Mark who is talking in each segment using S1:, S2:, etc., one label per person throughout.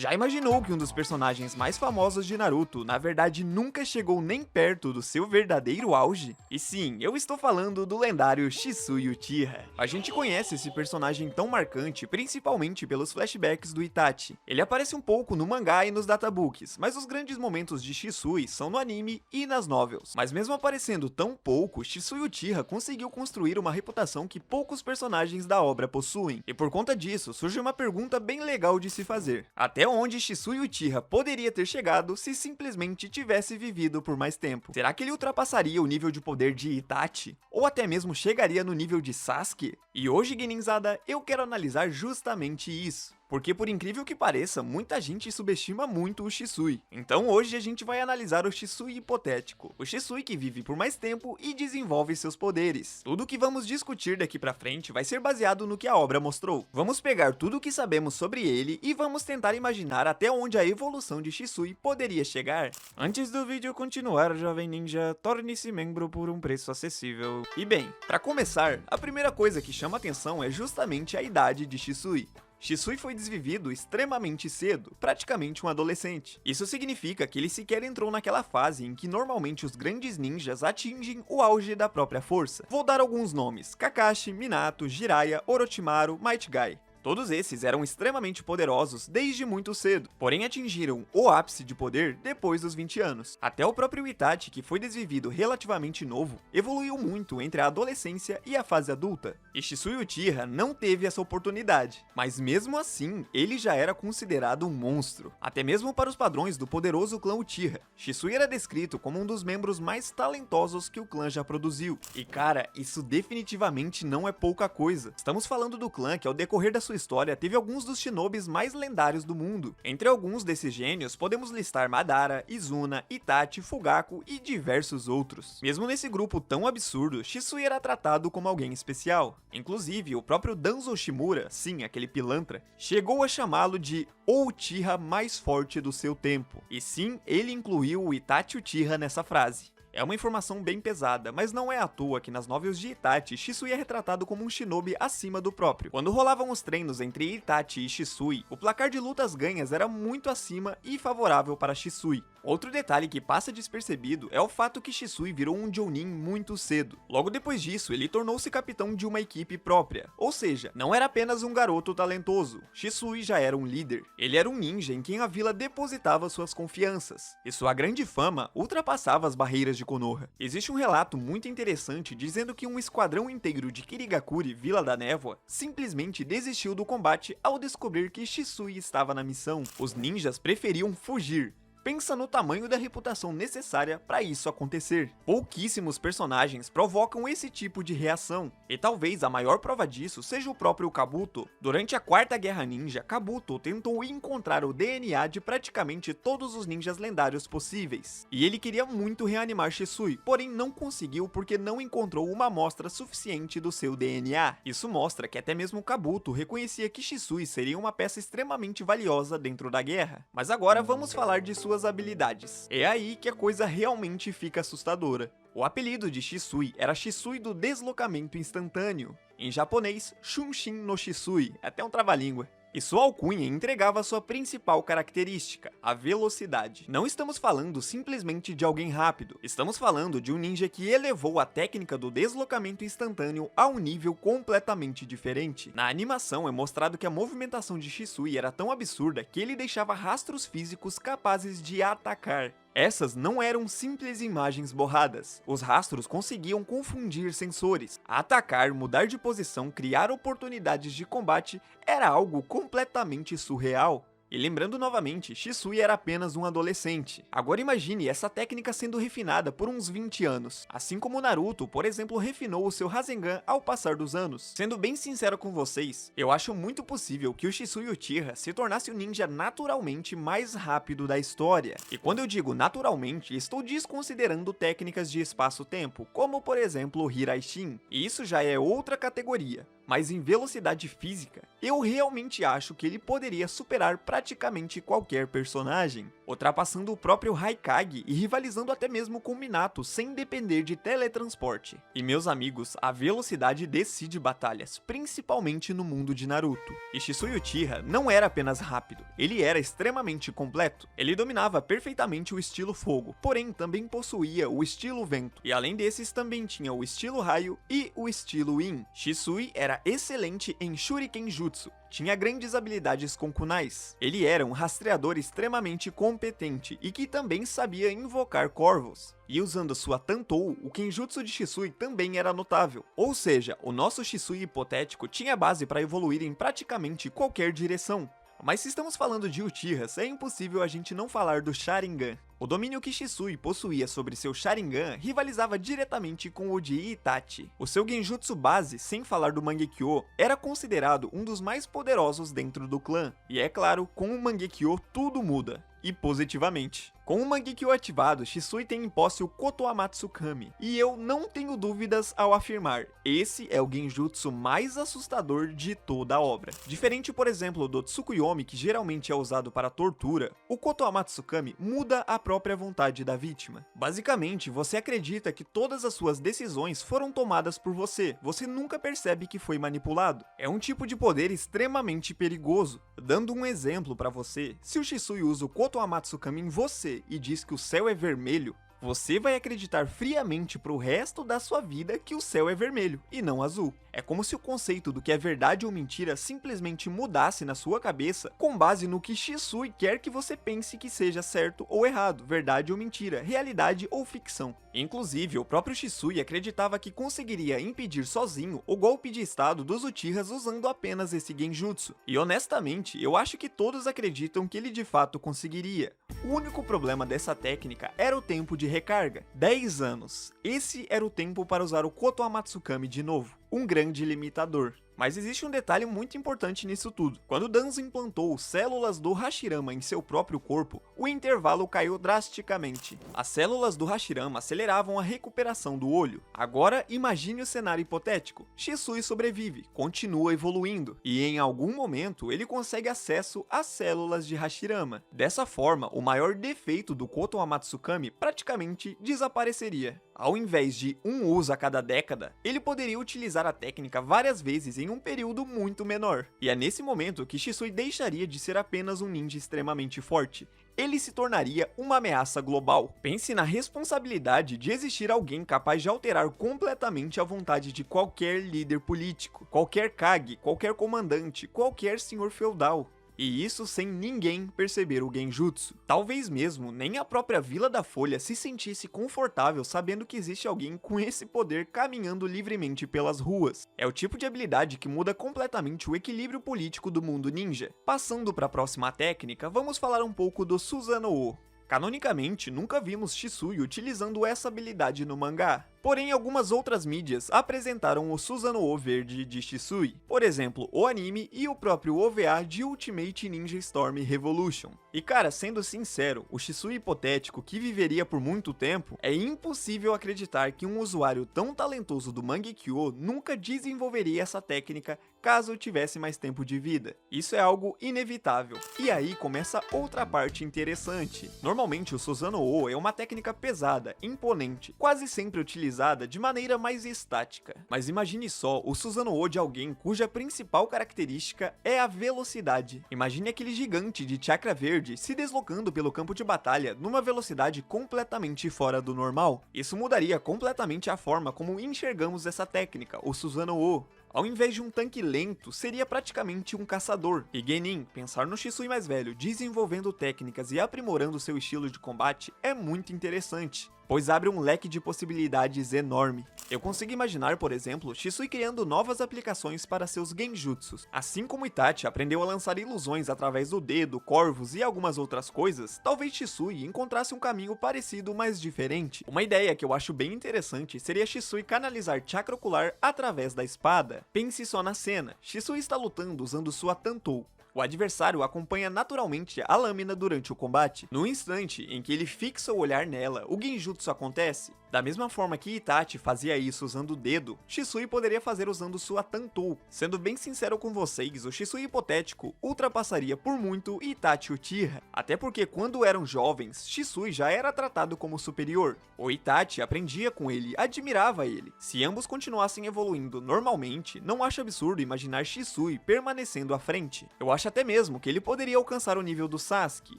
S1: Já imaginou que um dos personagens mais famosos de Naruto, na verdade, nunca chegou nem perto do seu verdadeiro auge? E sim, eu estou falando do lendário Shisui Uchiha. A gente conhece esse personagem tão marcante principalmente pelos flashbacks do Itachi. Ele aparece um pouco no mangá e nos databooks, mas os grandes momentos de Shisui são no anime e nas novels. Mas mesmo aparecendo tão pouco, Shisui Uchiha conseguiu construir uma reputação que poucos personagens da obra possuem. E por conta disso, surge uma pergunta bem legal de se fazer. Até onde Shisui Uchiha poderia ter chegado se simplesmente tivesse vivido por mais tempo? Será que ele ultrapassaria o nível de poder de Itachi? Ou até mesmo chegaria no nível de Sasuke? E hoje, Geninzada, eu quero analisar justamente isso. Porque por incrível que pareça, muita gente subestima muito o Shisui. Então hoje a gente vai analisar o Shisui hipotético. O Shisui que vive por mais tempo e desenvolve seus poderes. Tudo que vamos discutir daqui pra frente vai ser baseado no que a obra mostrou. Vamos pegar tudo o que sabemos sobre ele e vamos tentar imaginar até onde a evolução de Shisui poderia chegar. Antes do vídeo continuar, jovem ninja, torne-se membro por um preço acessível. E bem, pra começar, a primeira coisa que chama atenção é justamente a idade de Shisui. Shisui foi desvivido extremamente cedo, praticamente um adolescente. Isso significa que ele sequer entrou naquela fase em que normalmente os grandes ninjas atingem o auge da própria força. Vou dar alguns nomes: Kakashi, Minato, Jiraiya, Orochimaru, Might Guy. Todos esses eram extremamente poderosos desde muito cedo, porém atingiram o ápice de poder depois dos 20 anos. Até o próprio Itachi, que foi desvivido relativamente novo, evoluiu muito entre a adolescência e a fase adulta. E Shisui Uchiha não teve essa oportunidade, mas mesmo assim, ele já era considerado um monstro, até mesmo para os padrões do poderoso clã Uchiha. Shisui era descrito como um dos membros mais talentosos que o clã já produziu. E cara, isso definitivamente não é pouca coisa. Estamos falando do clã que ao decorrer da sua história teve alguns dos shinobis mais lendários do mundo. Entre alguns desses gênios podemos listar Madara, Izuna, Itachi, Fugaku e diversos outros. Mesmo nesse grupo tão absurdo, Shisui era tratado como alguém especial. Inclusive, o próprio Danzo Shimura, sim, aquele pilantra, chegou a chamá-lo de o Uchiha mais forte do seu tempo. E sim, ele incluiu o Itachi Uchiha nessa frase. É uma informação bem pesada, mas não é à toa que nas novels de Itachi, Shisui é retratado como um shinobi acima do próprio. Quando rolavam os treinos entre Itachi e Shisui, o placar de lutas ganhas era muito acima e favorável para Shisui. Outro detalhe que passa despercebido é o fato que Shisui virou um Jounin muito cedo. Logo depois disso, ele tornou-se capitão de uma equipe própria, ou seja, não era apenas um garoto talentoso, Shisui já era um líder. Ele era um ninja em quem a vila depositava suas confianças, e sua grande fama ultrapassava as barreiras de Konoha. Existe um relato muito interessante dizendo que um esquadrão inteiro de Kirigakuri, Vila da Névoa, simplesmente desistiu do combate ao descobrir que Shisui estava na missão. Os ninjas preferiam fugir. Pensa no tamanho da reputação necessária para isso acontecer. Pouquíssimos personagens provocam esse tipo de reação, e talvez a maior prova disso seja o próprio Kabuto. Durante a Quarta Guerra Ninja, Kabuto tentou encontrar o DNA de praticamente todos os ninjas lendários possíveis, e ele queria muito reanimar Shisui, porém não conseguiu porque não encontrou uma amostra suficiente do seu DNA. Isso mostra que até mesmo Kabuto reconhecia que Shisui seria uma peça extremamente valiosa dentro da guerra. Mas agora vamos falar de suas habilidades. É aí que a coisa realmente fica assustadora. O apelido de Shisui era Shisui do deslocamento instantâneo. Em japonês, Shunshin no Shisui, até um trava-língua. E sua alcunha entregava sua principal característica, a velocidade. Não estamos falando simplesmente de alguém rápido, estamos falando de um ninja que elevou a técnica do deslocamento instantâneo a um nível completamente diferente. Na animação é mostrado que a movimentação de Shisui era tão absurda que ele deixava rastros físicos capazes de atacar. Essas não eram simples imagens borradas, os rastros conseguiam confundir sensores. Atacar, mudar de posição, criar oportunidades de combate era algo completamente surreal. E lembrando novamente, Shisui era apenas um adolescente. Agora imagine essa técnica sendo refinada por uns 20 anos. Assim como Naruto, por exemplo, refinou o seu Rasengan ao passar dos anos. Sendo bem sincero com vocês, eu acho muito possível que o Shisui Uchiha se tornasse o ninja naturalmente mais rápido da história. E quando eu digo naturalmente, estou desconsiderando técnicas de espaço-tempo, como por exemplo o Hiraishin. E isso já é outra categoria. mas em velocidade física, eu realmente acho que ele poderia superar praticamente qualquer personagem, ultrapassando o próprio Haikage e rivalizando até mesmo com Minato sem depender de teletransporte. E meus amigos, a velocidade decide batalhas, principalmente no mundo de Naruto. E Shisui Uchiha não era apenas rápido, ele era extremamente completo. Ele dominava perfeitamente o estilo fogo, porém também possuía o estilo vento, e além desses também tinha o estilo raio e o estilo yin. Shisui era excelente em Shuriken Jutsu, tinha grandes habilidades com kunais. Ele era um rastreador extremamente competente e que também sabia invocar corvos. E usando sua Tantou, o Kenjutsu de Shisui também era notável. Ou seja, o nosso Shisui hipotético tinha base para evoluir em praticamente qualquer direção. Mas se estamos falando de Uchihas, é impossível a gente não falar do Sharingan. O domínio que Shisui possuía sobre seu Sharingan rivalizava diretamente com o de Itachi. O seu Genjutsu base, sem falar do Mangekyo, era considerado um dos mais poderosos dentro do clã. E é claro, com o Mangekyo tudo muda. E positivamente. Com o Mangekyo ativado, Shisui tem em posse o Kotoamatsu Kami, e eu não tenho dúvidas ao afirmar, esse é o Genjutsu mais assustador de toda a obra. Diferente, por exemplo, do Tsukuyomi, que geralmente é usado para tortura, o Kotoamatsu Kami muda a própria vontade da vítima. Basicamente, você acredita que todas as suas decisões foram tomadas por você nunca percebe que foi manipulado. É um tipo de poder extremamente perigoso. Dando um exemplo para você, se o Shisui usa o Kotoamatsu Kami em você e diz que o céu é vermelho, você vai acreditar friamente pro resto da sua vida que o céu é vermelho e não azul. É como se o conceito do que é verdade ou mentira simplesmente mudasse na sua cabeça com base no que Shisui quer que você pense que seja certo ou errado, verdade ou mentira, realidade ou ficção. Inclusive, o próprio Shisui acreditava que conseguiria impedir sozinho o golpe de estado dos Uchihas usando apenas esse Genjutsu. E honestamente, eu acho que todos acreditam que ele de fato conseguiria. O único problema dessa técnica era o tempo de recarga, 10 anos. Esse era o tempo para usar o Kotoamatsu Kami de novo, um grande limitador. Mas existe um detalhe muito importante nisso tudo. Quando Danzo implantou células do Hashirama em seu próprio corpo, o intervalo caiu drasticamente. As células do Hashirama aceleravam a recuperação do olho. Agora imagine o cenário hipotético. Shisui sobrevive, continua evoluindo, e em algum momento ele consegue acesso às células de Hashirama. Dessa forma, o maior defeito do Kotoamatsu Kami praticamente desapareceria. Ao invés de um uso a cada década, ele poderia utilizar a técnica várias vezes em um período muito menor. E é nesse momento que Shisui deixaria de ser apenas um ninja extremamente forte. Ele se tornaria uma ameaça global. Pense na responsabilidade de existir alguém capaz de alterar completamente a vontade de qualquer líder político, qualquer Kage, qualquer comandante, qualquer senhor feudal. E isso sem ninguém perceber o Genjutsu. Talvez mesmo nem a própria Vila da Folha se sentisse confortável sabendo que existe alguém com esse poder caminhando livremente pelas ruas. É o tipo de habilidade que muda completamente o equilíbrio político do mundo ninja. Passando para a próxima técnica, vamos falar um pouco do Susanoo. Canonicamente, nunca vimos Shisui utilizando essa habilidade no mangá. Porém, algumas outras mídias apresentaram o Susanoo verde de Shisui, por exemplo, o anime e o próprio OVA de Ultimate Ninja Storm Revolution. E cara, sendo sincero, o Shisui hipotético que viveria por muito tempo, é impossível acreditar que um usuário tão talentoso do Mangekyo nunca desenvolveria essa técnica caso tivesse mais tempo de vida. Isso é algo inevitável. E aí começa outra parte interessante. Normalmente o Susanoo é uma técnica pesada, imponente, quase sempre utilizada de maneira mais estática. Mas imagine só o Susanoo de alguém cuja principal característica é a velocidade. Imagine aquele gigante de chakra verde se deslocando pelo campo de batalha numa velocidade completamente fora do normal. Isso mudaria completamente a forma como enxergamos essa técnica, o Susanoo. Ao invés de um tanque lento, seria praticamente um caçador. E Genin, pensar no Shisui mais velho desenvolvendo técnicas e aprimorando seu estilo de combate é muito interessante, pois abre um leque de possibilidades enorme. Eu consigo imaginar, por exemplo, Shisui criando novas aplicações para seus Genjutsus. Assim como Itachi aprendeu a lançar ilusões através do dedo, corvos e algumas outras coisas, talvez Shisui encontrasse um caminho parecido, mas diferente. Uma ideia que eu acho bem interessante seria Shisui canalizar chakra ocular através da espada. Pense só na cena, Shisui está lutando usando sua Tantou. O adversário acompanha naturalmente a lâmina durante o combate. No instante em que ele fixa o olhar nela, o Genjutsu acontece. Da mesma forma que Itachi fazia isso usando o dedo, Shisui poderia fazer usando sua Tantou. Sendo bem sincero com vocês, o Shisui hipotético ultrapassaria por muito Itachi Uchiha, até porque quando eram jovens, Shisui já era tratado como superior. O Itachi aprendia com ele, admirava ele. Se ambos continuassem evoluindo normalmente, não acho absurdo imaginar Shisui permanecendo à frente. Eu acho até mesmo que ele poderia alcançar o nível do Sasuke,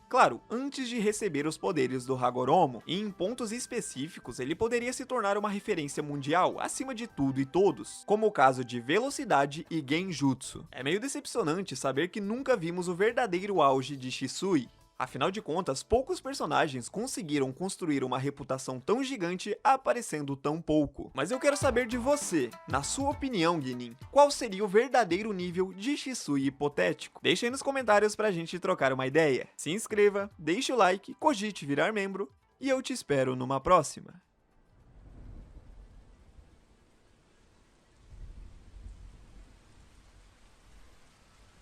S1: claro, antes de receber os poderes do Hagoromo, e em pontos específicos ele poderia se tornar uma referência mundial acima de tudo e todos, como o caso de velocidade e genjutsu. É meio decepcionante saber que nunca vimos o verdadeiro auge de Shisui. Afinal de contas, poucos personagens conseguiram construir uma reputação tão gigante aparecendo tão pouco. Mas eu quero saber de você, na sua opinião, Guinin, qual seria o verdadeiro nível de Shisui hipotético? Deixa aí nos comentários pra gente trocar uma ideia. Se inscreva, deixe o like, cogite virar membro, e eu te espero numa próxima.